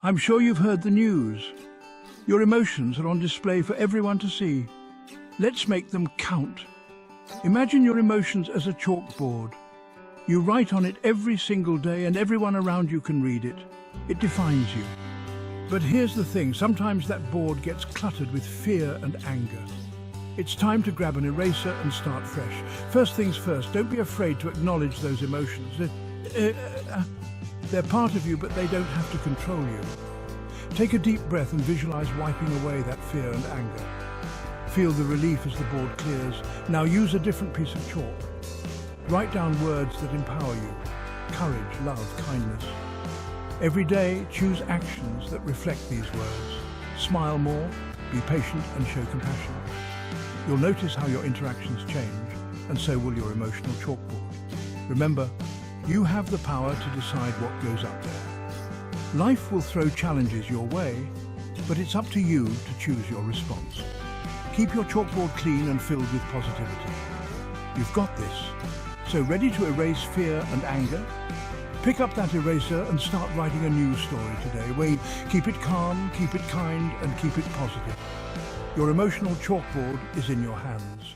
I'm sure you've heard the news. Your emotions are on display for everyone to see. Let's make them count. Imagine your emotions as a chalkboard. You write on it every single day and everyone around you can read it. It defines you. But here's the thing, sometimes that board gets cluttered with fear and anger. It's time to grab an eraser and start fresh. First things first, don't be afraid to acknowledge those emotions. They're part of you, but they don't have to control you. Take a deep breath and visualize wiping away that fear and anger. Feel the relief as the board clears. Now use a different piece of chalk. Write down words that empower you. Courage, love, kindness. Every day, choose actions that reflect these words. Smile more, be patient and show compassion. You'll notice how your interactions change, and so will your emotional chalkboard. Remember, you have the power to decide what goes up there. Life will throw challenges your way, but it's up to you to choose your response. Keep your chalkboard clean and filled with positivity. You've got this. So ready to erase fear and anger? Pick up that eraser and start writing a new story today. Wait, keep it calm, keep it kind, and keep it positive. Your emotional chalkboard is in your hands.